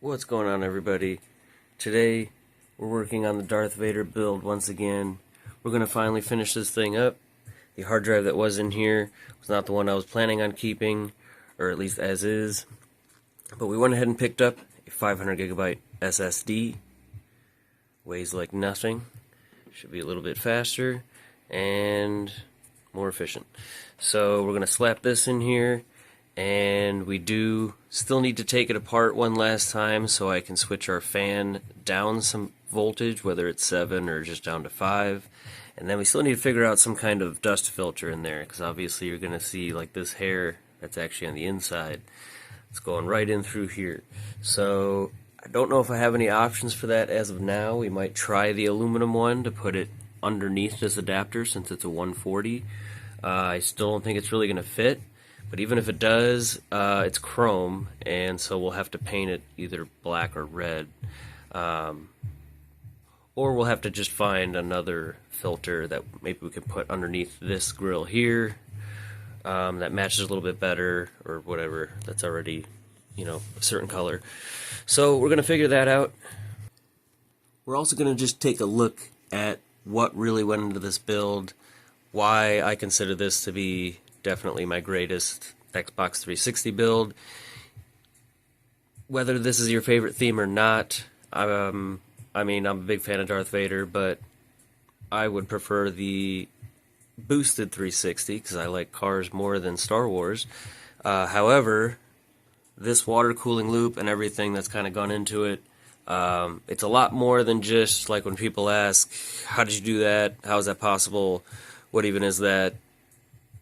What's going on, everybody? Today we're working on the Darth Vader build once again. We're going to finally finish this thing up. The hard drive that was in here was not the one I was planning on keeping, or at least as is. But we went ahead and picked up a 500 gigabyte SSD. Weighs like nothing. Should be a little bit faster and more efficient. So we're going to slap this in here. And we do still need to take it apart one last time so I can switch our fan down some voltage, whether it's 7 or just down to 5. And then we still need to figure out some kind of dust filter in there, because obviously you're going to see like this hair that's actually on the inside. It's going right in through here. So I don't know if I have any options for that as of now. We might try the aluminum one to put it underneath this adapter since it's a 140. I still don't think it's really going to fit. But even if it does, it's chrome, and so we'll have to paint it either black or red. Or we'll have to just find another filter that maybe we can put underneath this grill here that matches a little bit better, or whatever, that's already, a certain color. So we're going to figure that out. We're also going to just take a look at what really went into this build, why I consider this to be definitely my greatest Xbox 360 build. Whether this is your favorite theme or not, I'm a big fan of Darth Vader, but I would prefer the boosted 360 because I like cars more than Star Wars. However, this water cooling loop and everything that's kind of gone into it, it's a lot more than just like when people ask, how did you do that? How is that possible? What even is that?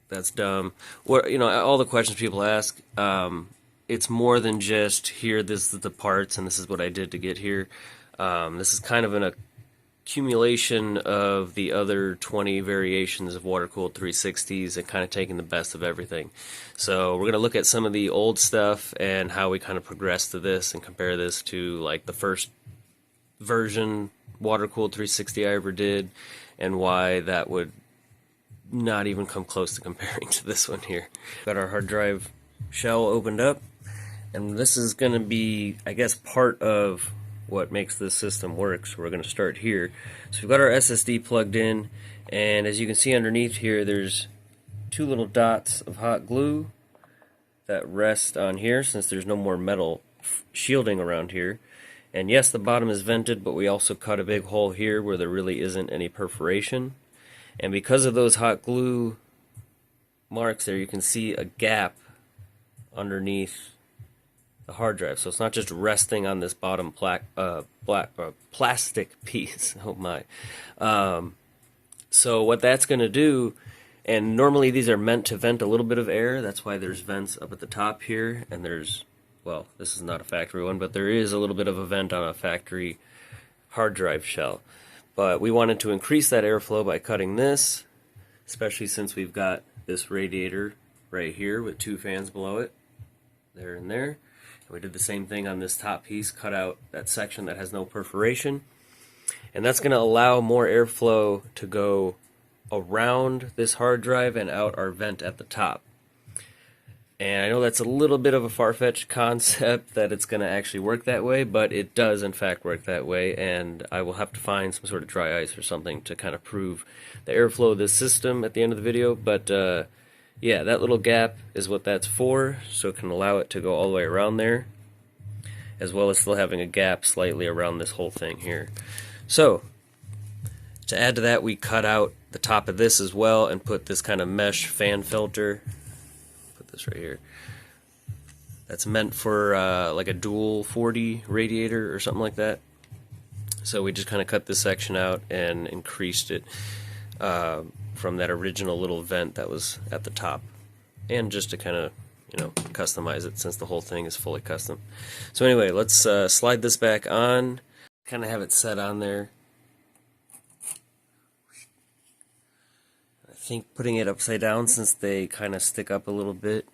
That's dumb. All the questions people ask, it's more than just here, this is the parts, and this is what I did to get here. This is kind of an accumulation of the other 20 variations of water-cooled 360s and kind of taking the best of everything. So we're going to look at some of the old stuff and how we kind of progress to this and compare this to like the first version water-cooled 360 I ever did, and why that would not even come close to comparing to this one here. Got our hard drive shell opened up, and this is going to be, I guess, part of what makes this system work. So we're going to start here. So we've got our SSD plugged in, and as you can see underneath here, there's two little dots of hot glue that rest on here since there's no more metal shielding around here. And yes, the bottom is vented, but we also cut a big hole here where there really isn't any perforation. And because of those hot glue marks there, you can see a gap underneath the hard drive. So it's not just resting on this bottom plastic piece. Oh my. So what that's going to do, and normally these are meant to vent a little bit of air. That's why there's vents up at the top here. And there's, well, this is not a factory one, but there is a little bit of a vent on a factory hard drive shell. But we wanted to increase that airflow by cutting this, especially since we've got this radiator right here with two fans below it, there and there. And we did the same thing on this top piece, cut out that section that has no perforation. And that's going to allow more airflow to go around this hard drive and out our vent at the top. And I know that's a little bit of a far-fetched concept that it's going to actually work that way, but it does in fact work that way, and I will have to find some sort of dry ice or something to kind of prove the airflow of this system at the end of the video. But yeah, that little gap is what that's for, so it can allow it to go all the way around there, as well as still having a gap slightly around this whole thing here. So to add to that, we cut out the top of this as well and put this kind of mesh fan filter. This right here, that's meant for like a dual 40 radiator or something like that. So we just kind of cut this section out and increased it from that original little vent that was at the top, and just to kind of customize it since the whole thing is fully custom. So anyway, let's slide this back on, kind of have it set on there. I think putting it upside down, since they kind of stick up a little bit,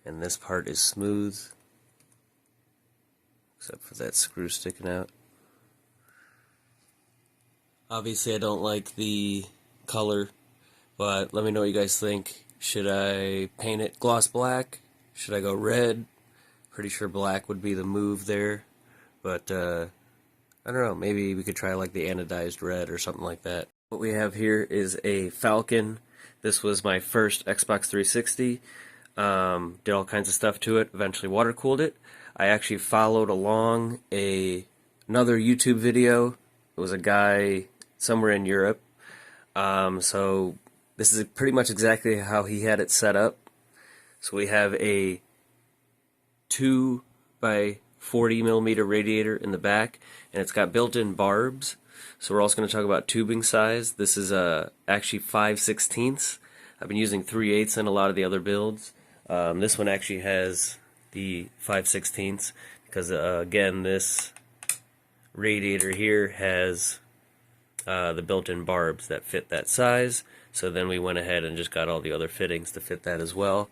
and this part is smooth, except for that screw sticking out. Obviously I don't like the color, but let me know what you guys think. Should I paint it gloss black? Should I go red? Pretty sure black would be the move there. But I don't know, maybe we could try like the anodized red or something like that. What we have here is a Falcon. This was my first Xbox 360. Did all kinds of stuff to it, eventually water cooled it. I actually followed along another YouTube video. It was a guy somewhere in Europe. So this is pretty much exactly how he had it set up. So we have a 2 by 40 millimeter radiator in the back, and it's got built-in barbs. So we're also going to talk about tubing size. This is actually 5/16. I've been using 3/8 in a lot of the other builds. This one actually has the 5/16 because again, this radiator here has the built-in barbs that fit that size. So then we went ahead and just got all the other fittings to fit that as well.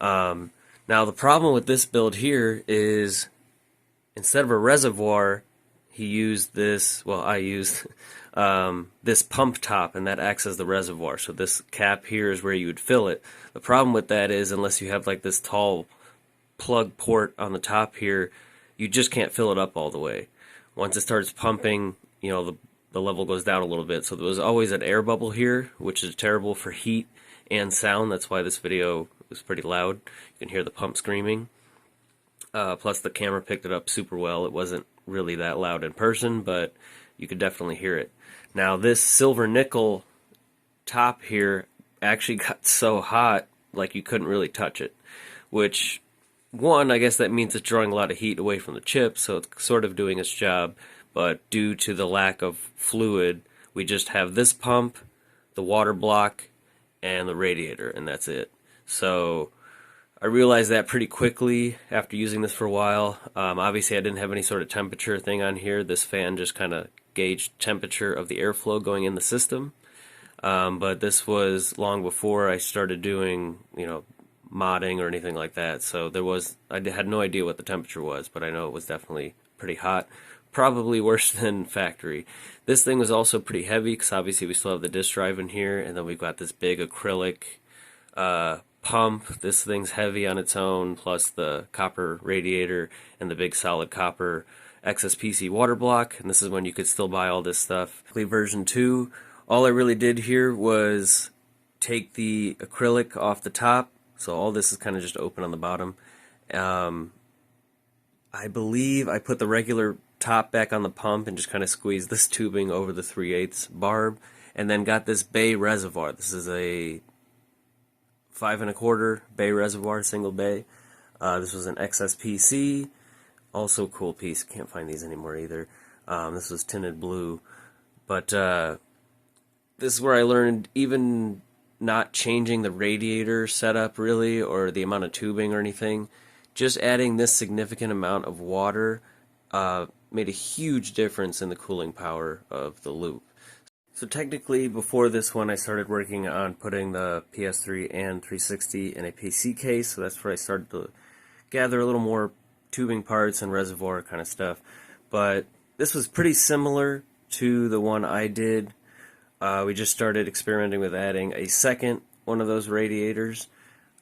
Now the problem with this build here is instead of a reservoir, he used this, well, I used this pump top, and that acts as the reservoir. So this cap here is where you would fill it. The problem with that is unless you have like this tall plug port on the top here, you just can't fill it up all the way. Once it starts pumping, you know, the level goes down a little bit. So there was always an air bubble here, which is terrible for heat and sound. That's why this video was pretty loud. You can hear the pump screaming. Plus the camera picked it up super well. It wasn't really that loud in person, but you could definitely hear it. Now this silver nickel top here actually got so hot like you couldn't really touch it, which one, I guess that means it's drawing a lot of heat away from the chip, so it's sort of doing its job. But due to the lack of fluid, we just have this pump, the water block, and the radiator, and that's it. So I realized that pretty quickly after using this for a while. Obviously I didn't have any sort of temperature thing on here. This fan just kind of gauged temperature of the airflow going in the system. But this was long before I started doing, you know, modding or anything like that. So I had no idea what the temperature was, but I know it was definitely pretty hot. Probably worse than factory. This thing was also pretty heavy because obviously we still have the disk drive in here, and then we've got this big acrylic pump. This thing's heavy on its own, plus the copper radiator and the big solid copper XSPC water block. And this is when you could still buy all this stuff. Version 2, all I really did here was take the acrylic off the top. So all this is kind of just open on the bottom. I believe I put the regular top back on the pump and just kind of squeezed this tubing over the 3/8 barb, and then got this bay reservoir. This is a 5 1/4 bay reservoir, single bay. This was an XSPC, also cool piece. Can't find these anymore either. This was tinted blue, but this is where I learned even not changing the radiator setup really, or the amount of tubing or anything. Just adding this significant amount of water made a huge difference in the cooling power of the loop. So technically, before this one, I started working on putting the PS3 and 360 in a PC case, so that's where I started to gather a little more tubing parts and reservoir kind of stuff. But this was pretty similar to the one I did. We just started experimenting with adding a second one of those radiators.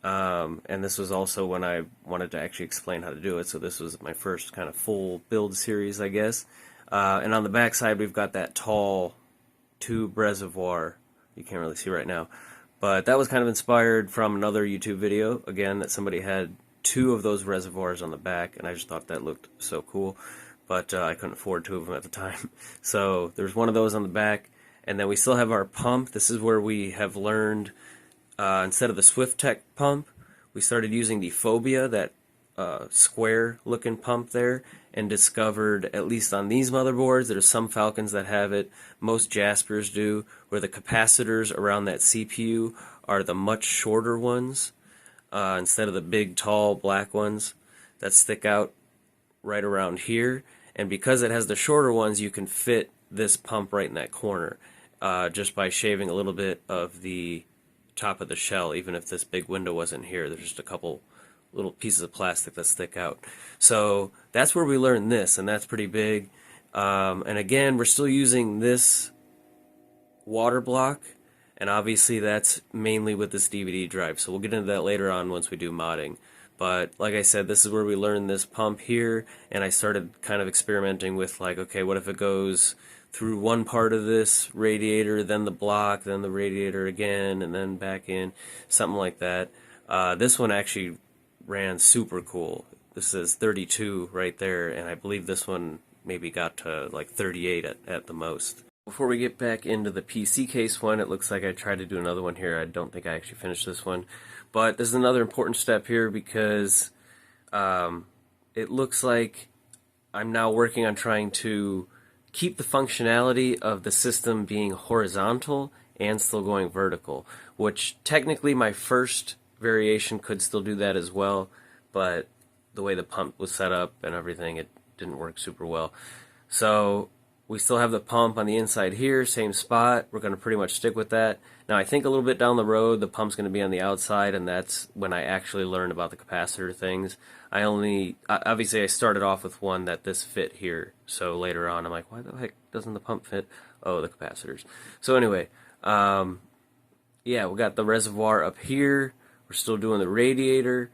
And this was also when I wanted to actually explain how to do it, so this was my first kind of full build series, I guess. And on the back side, we've got that tall tube reservoir. You can't really see right now, but that was kind of inspired from another YouTube video, again, that somebody had 2 of those reservoirs on the back, and I just thought that looked so cool, but I couldn't afford 2 of them at the time. So there's one of those on the back, and then we still have our pump. This is where we have learned instead of the SwiftTech pump, we started using the Phobia, that square-looking pump there, and discovered, at least on these motherboards, there's some Falcons that have it, most Jaspers do, where the capacitors around that CPU are the much shorter ones, instead of the big, tall, black ones that stick out right around here. And because it has the shorter ones, you can fit this pump right in that corner, just by shaving a little bit of the top of the shell. Even if this big window wasn't here, there's just a couple little pieces of plastic that stick out. So that's where we learned this, and that's pretty big. And again, we're still using this water block, and obviously that's mainly with this DVD drive, so we'll get into that later on once we do modding. But like I said, this is where we learned this pump here, and I started kind of experimenting with like, okay, what if it goes through one part of this radiator, then the block, then the radiator again, and then back in, something like that. This one actually ran super cool. This says 32 right there, and I believe this one maybe got to like 38 at the most. Before we get back into the PC case one, it looks like I tried to do another one here. I don't think I actually finished this one. But this is another important step here because it looks like I'm now working on trying to keep the functionality of the system being horizontal and still going vertical, which technically my first variation could still do that as well, but the way the pump was set up and everything, it didn't work super well. So we still have the pump on the inside here, same spot. We're going to pretty much stick with that. Now I think a little bit down the road the pump's going to be on the outside, and that's when I actually learn about the capacitor things. Obviously I started off with one that this fit here, so later on I'm like, why the heck doesn't the pump fit? Oh, the capacitors. So anyway, yeah, we got the reservoir up here. We're still doing the radiator.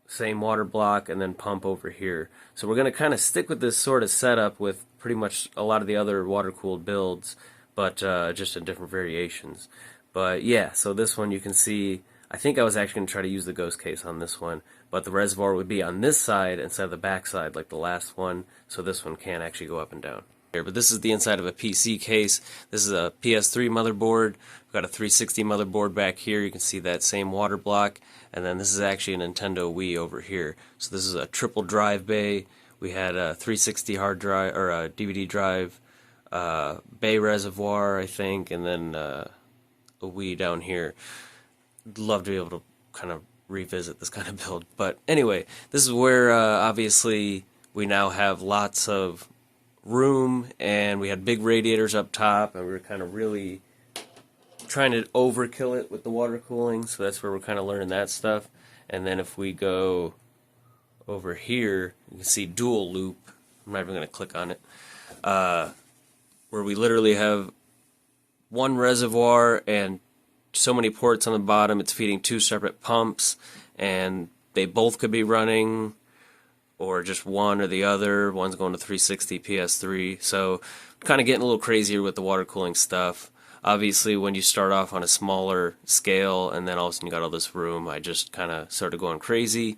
Same water block, and then pump over here. So we're going to kind of stick with this sort of setup with pretty much a lot of the other water-cooled builds, but just in different variations. But yeah, so this one you can see, I think I was actually going to try to use the ghost case on this one, but the reservoir would be on this side instead of the back side like the last one, so this one can actually go up and down. But this is the inside of a PC case. This is a PS3 motherboard. We've got a 360 motherboard back here. You can see that same water block. And then this is actually a Nintendo Wii over here. So this is a triple drive bay. We had a 360 hard drive, or a DVD drive, bay reservoir, I think, and then a Wii down here. I'd love to be able to kind of revisit this kind of build. But anyway, this is where obviously we now have lots of room, and we had big radiators up top, and we were kind of really trying to overkill it with the water cooling, so that's where we're kind of learning that stuff. And then if we go over here, you can see dual loop. I'm not even going to click on it, where we literally have one reservoir and so many ports on the bottom. It's feeding two separate pumps, and they both could be running, or just one or the other. One's going to 360 PS3. So kind of getting a little crazier with the water cooling stuff. Obviously, when you start off on a smaller scale and then all of a sudden you got all this room, I just kind of started going crazy.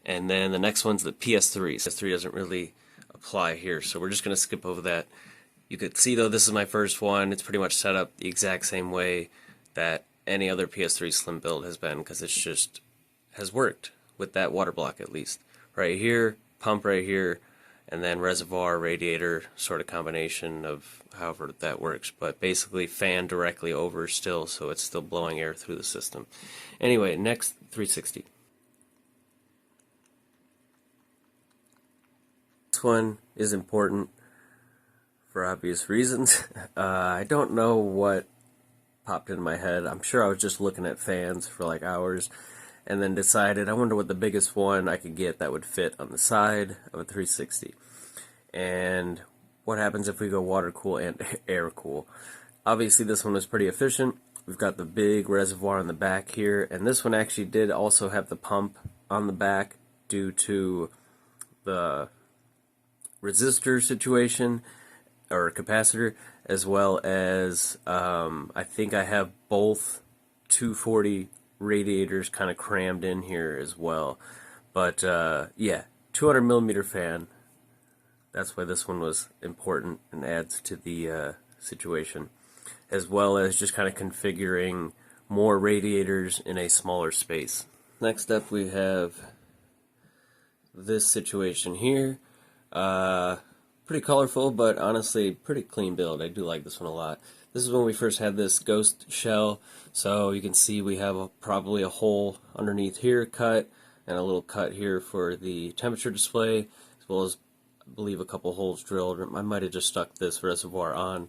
And then the next one's the PS3. PS3 doesn't really apply here, so we're just going to skip over that. You could see, though, this is my first one. It's pretty much set up the exact same way that any other PS3 Slim build has been, because it's just has worked with that water block at least. Right here, pump right here, and then reservoir, radiator sort of combination of however that works. But basically fan directly over still, so it's still blowing air through the system. Anyway, next 360. This one is important for obvious reasons. I don't know what popped into my head. I'm sure I was just looking at fans for like hours, and then decided, I wonder what the biggest one I could get that would fit on the side of a 360. And what happens if we go water cool and air cool? Obviously this one was pretty efficient. We've got the big reservoir on the back here, and this one actually did also have the pump on the back due to the resistor situation, or capacitor, as well as I think I have both 240 radiators kind of crammed in here as well. But yeah, 200 millimeter fan. That's why this one was important and adds to the situation, as well as just kind of configuring more radiators in a smaller space. Next up we have this situation here. Pretty colorful, but honestly pretty clean build. I do like this one a lot. This is when we first had this ghost shell, so you can see we have probably a hole underneath here cut, and a little cut here for the temperature display, as well as I believe a couple holes drilled. I might have just stuck this reservoir on.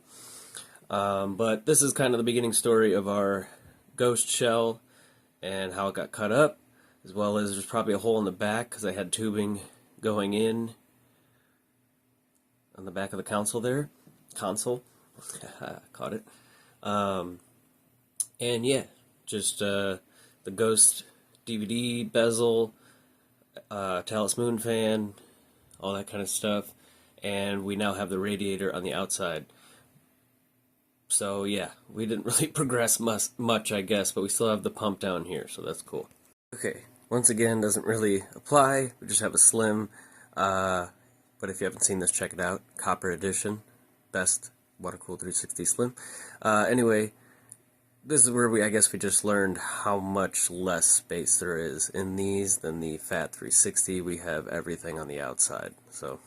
But this is kind of the beginning story of our ghost shell and how it got cut up, as well as there's probably a hole in the back because I had tubing going in on the back of the console there. Caught it. And yeah, just the ghost DVD bezel, Talus Moon fan, all that kind of stuff, and we now have the radiator on the outside. So yeah, we didn't really progress much, I guess, but we still have the pump down here, so that's cool. Okay, once again, doesn't really apply. We just have a slim, but if you haven't seen this, check it out. Copper edition, best water-cooled 360 slim. Anyway, this is where I guess we just learned how much less space there is in these than the Fat 360. We have everything on the outside. So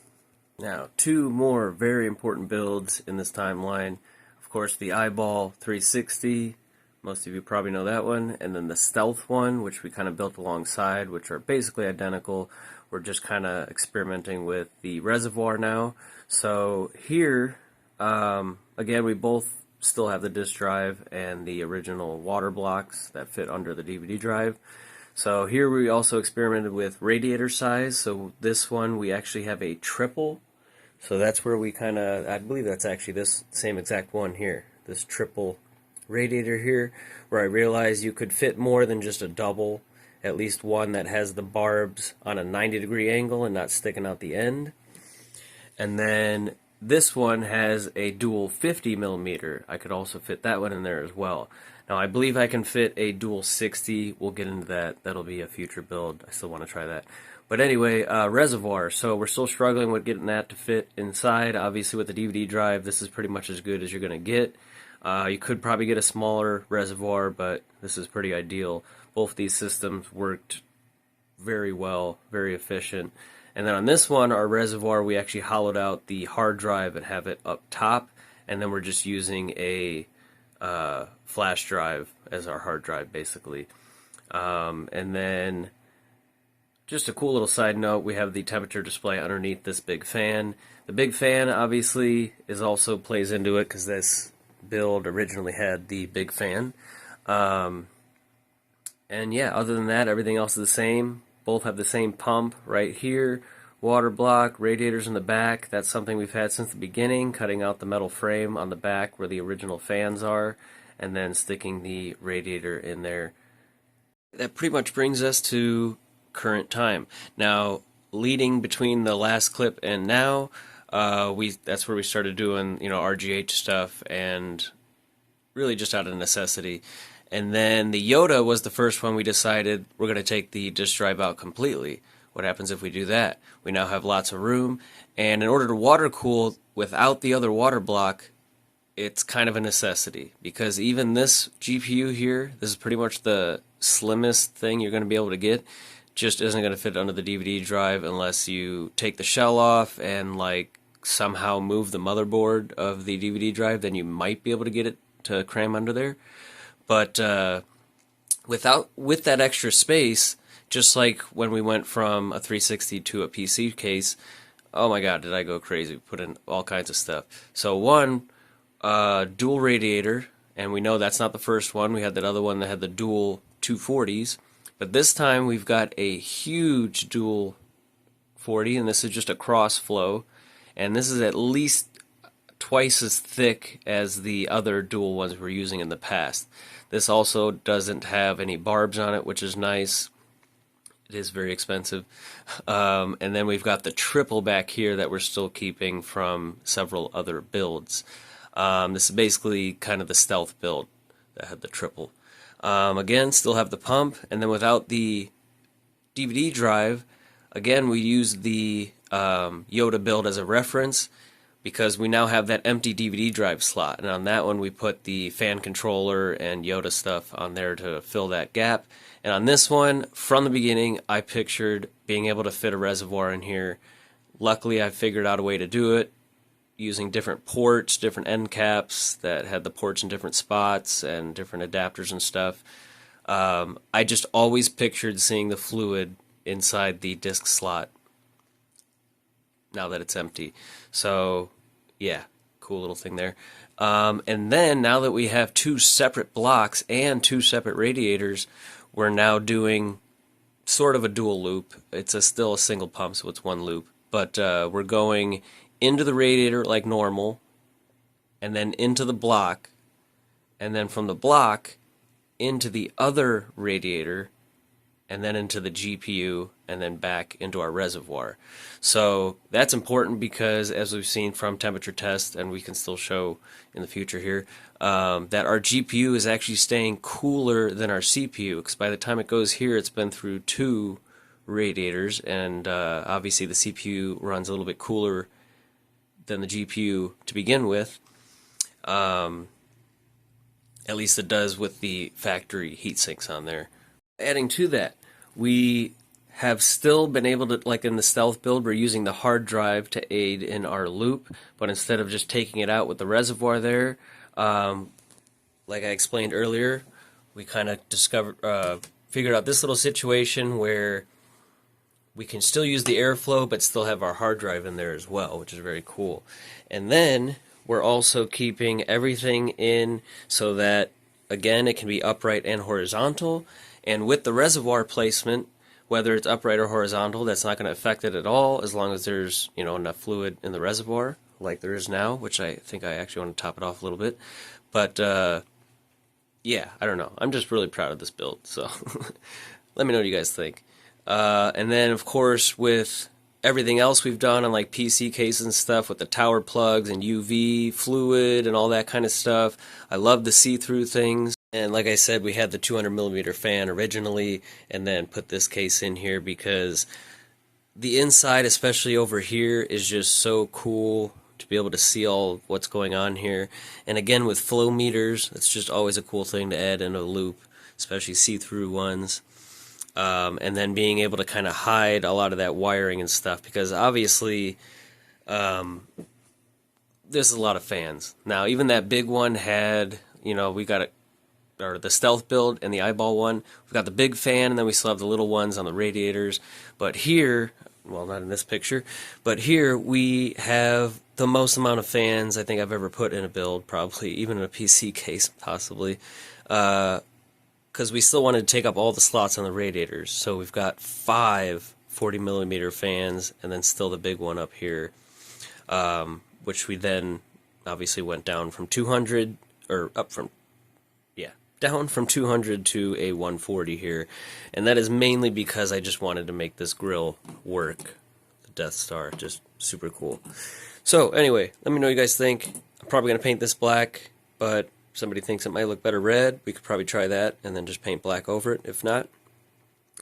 now, two more very important builds in this timeline. Of course, the Eyeball 360. Most of you probably know that one. And then the Stealth one, which we kind of built alongside, which are basically identical. We're just kind of experimenting with the reservoir now. So here, again, we both still have the disk drive and the original water blocks that fit under the DVD drive. So here we also experimented with radiator size. So this one we actually have a triple. So that's where we kind of, I believe that's actually this same exact one here, this triple radiator here, where I realized you could fit more than just a double, at least one that has the barbs on a 90-degree angle and not sticking out the end. And then this one has a dual 50 millimeter. I could also fit that one in there as well. Now I believe I can fit a dual 60. We'll get into that. That'll be a future build. I still want to try that. But anyway, reservoir. So we're still struggling with getting that to fit inside. Obviously with the DVD drive, this is pretty much as good as you're going to get. You could probably get a smaller reservoir, but this is pretty ideal. Both these systems worked very well, very efficient. And then on this one, our reservoir, we actually hollowed out the hard drive and have it up top, and then we're just using a flash drive as our hard drive, basically. And then, just a cool little side note, we have the temperature display underneath this big fan. The big fan, obviously, also plays into it, because this build originally had the big fan. And yeah, other than that, everything else is the same. Both have the same pump right here, water block, radiators in the back. That's something we've had since the beginning, cutting out the metal frame on the back where the original fans are, and then sticking the radiator in there. That pretty much brings us to current time. Now, leading between the last clip and now, that's where we started doing, RGH stuff, and really just out of necessity. And then the Yoda was the first one we decided we're going to take the disk drive out completely. What happens if we do that? We now have lots of room, and in order to water cool without the other water block, it's kind of a necessity, because even this GPU here, this is pretty much the slimmest thing you're going to be able to get, just isn't going to fit under the DVD drive unless you take the shell off and somehow move the motherboard of the DVD drive. Then you might be able to get it to cram under there. But with that extra space, just like when we went from a 360 to a PC case, oh my god, did I go crazy. Put in all kinds of stuff. So one, dual radiator, and we know that's not the first one. We had that other one that had the dual 240s. But this time we've got a huge dual 40, and this is just a cross flow. And this is at least twice as thick as the other dual ones we're using in the past. This also doesn't have any barbs on it, which is nice. It is very expensive. And then we've got the triple back here that we're still keeping from several other builds. This is basically kind of the stealth build that had the triple. Again, still have the pump, and then without the DVD drive, again, we use the Yoda build as a reference, because we now have that empty DVD drive slot, and on that one we put the fan controller and Yoda stuff on there to fill that gap. And on this one, from the beginning, I pictured being able to fit a reservoir in here. Luckily, I figured out a way to do it using different ports, different end caps that had the ports in different spots and different adapters and stuff. I just always pictured seeing the fluid inside the disk slot now that it's empty. So, yeah, cool little thing there. And then, now that we have two separate blocks and two separate radiators, we're now doing sort of a dual loop. It's still a single pump, so it's one loop. But we're going into the radiator like normal, and then into the block, and then from the block into the other radiator, and then into the GPU, and then back into our reservoir. So that's important because, as we've seen from temperature tests, and we can still show in the future here, that our GPU is actually staying cooler than our CPU, because by the time it goes here, it's been through two radiators, and obviously the CPU runs a little bit cooler than the GPU to begin with. At least it does with the factory heat sinks on there. Adding to that, we have still been able to, like in the stealth build, we're using the hard drive to aid in our loop, but instead of just taking it out with the reservoir there, like I explained earlier, we kind of figured out this little situation where we can still use the airflow, but still have our hard drive in there as well, which is very cool. And then we're also keeping everything in so that, again, it can be upright and horizontal. And with the reservoir placement, whether it's upright or horizontal, that's not going to affect it at all, as long as there's, enough fluid in the reservoir, like there is now, which I think I actually want to top it off a little bit. But yeah, I don't know. I'm just really proud of this build, so let me know what you guys think. And then, of course, with everything else we've done on like PC cases and stuff with the tower plugs and UV fluid and all that kind of stuff, I love the see-through things. And like I said, we had the 200mm fan originally, and then put this case in here because the inside, especially over here, is just so cool to be able to see all what's going on here. And again, with flow meters, it's just always a cool thing to add in a loop, especially see-through ones. And then being able to kind of hide a lot of that wiring and stuff, because obviously there's a lot of fans. Now, even that big one had, we got it, or the stealth build and the eyeball one, we've got the big fan, and then we still have the little ones on the radiators. But here, well, not in this picture, but here we have the most amount of fans I think I've ever put in a build, probably, even in a PC case, possibly. Because we still wanted to take up all the slots on the radiators. So we've got 5 40mm fans, and then still the big one up here, which we then obviously went down from 200, or up from, down from 200 to a 140 here. And that is mainly because I just wanted to make this grill work. The Death Star, just super cool. So anyway, let me know what you guys think. I'm probably going to paint this black, but somebody thinks it might look better red, we could probably try that and then just paint black over it if not.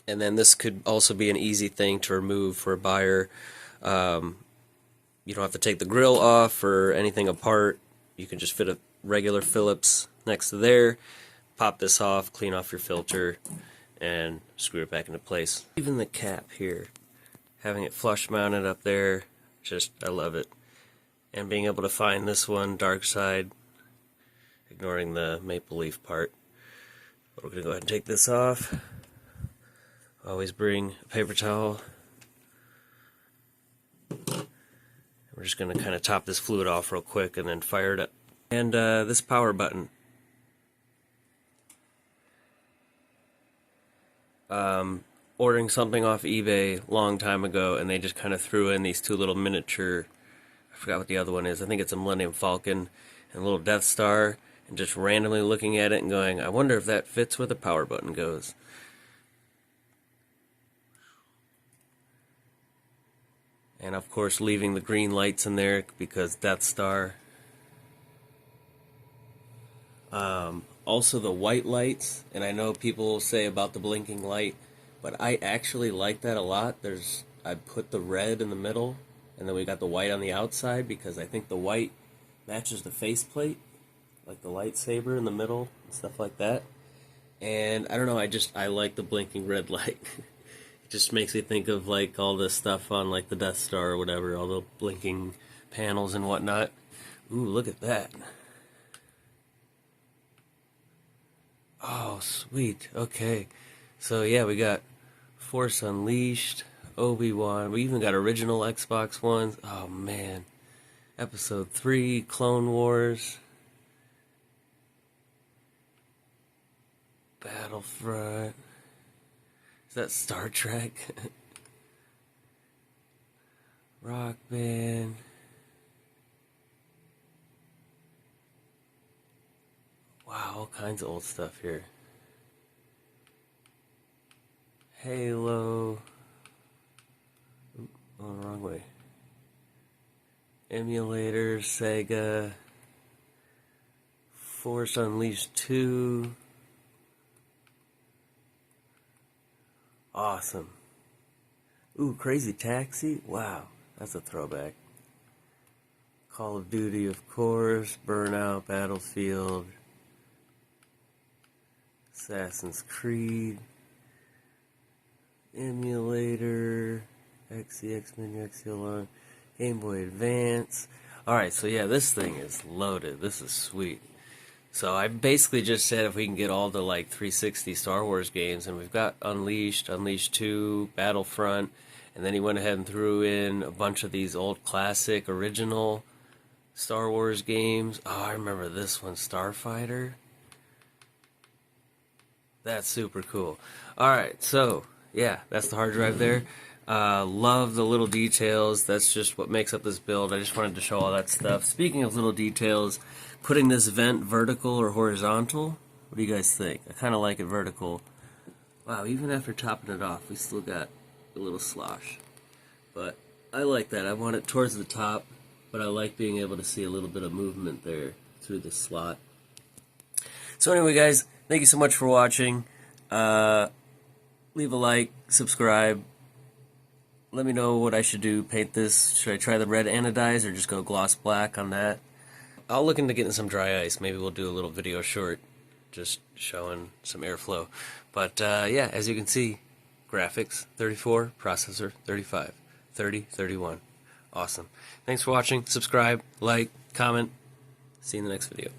And then this could also be an easy thing to remove for a buyer. You don't have to take the grill off or anything apart. You can just fit a regular Phillips next to there, pop this off, clean off your filter, and screw it back into place. Even the cap here, having it flush mounted up there, just, I love it. And being able to find this one, dark side, ignoring the maple leaf part. We're going to go ahead and take this off. Always bring a paper towel. We're just going to kind of top this fluid off real quick and then fire it up. And this power button. Ordering something off eBay a long time ago, and they just kind of threw in these two little miniature, I forgot what the other one is, I think it's a Millennium Falcon and a little Death Star, and just randomly looking at it and going, I wonder if that fits where the power button goes. And of course leaving the green lights in there because Death Star. Also the white lights, and I know people say about the blinking light, but I actually like that a lot. I put the red in the middle, and then we got the white on the outside because I think the white matches the faceplate, like the lightsaber in the middle and stuff like that. And I don't know, I like the blinking red light. It just makes me think of like all the stuff on like the Death Star or whatever, all the blinking panels and whatnot. Ooh, look at that. Oh, sweet. Okay. So yeah, we got Force Unleashed, Obi-Wan. We even got original Xbox ones. Oh man. Episode 3, Clone Wars. Battlefront. Is that Star Trek? Rock Band. Wow, all kinds of old stuff here. Halo. Oop, oh, wrong way. Emulator, Sega. Force Unleashed 2. Awesome. Ooh, Crazy Taxi. Wow, that's a throwback. Call of Duty, of course. Burnout, Battlefield. Assassin's Creed. Emulator. XCX Menu, XCL, Game Boy Advance. Alright, so yeah, this thing is loaded. This is sweet. So I basically just said if we can get all the like 360 Star Wars games, and we've got Unleashed, Unleashed 2, Battlefront, and then he went ahead and threw in a bunch of these old classic original Star Wars games. Oh, I remember this one, Starfighter. That's super cool. Alright, so yeah, that's the hard drive there. Love the little details. That's just what makes up this build. I just wanted to show all that stuff. Speaking of little details, putting this vent vertical or horizontal, what do you guys think? I kind of like it vertical. Wow, even after topping it off, we still got a little slosh. But I like that. I want it towards the top, but I like being able to see a little bit of movement there through the slot. So anyway, guys, thank you so much for watching. Leave a like, subscribe. Let me know what I should do. Paint this. Should I try the red anodized or just go gloss black on that? I'll look into getting some dry ice. Maybe we'll do a little video short just showing some airflow. But yeah, as you can see, graphics 34, processor 35, 30, 31. Awesome. Thanks for watching. Subscribe, like, comment. See you in the next video.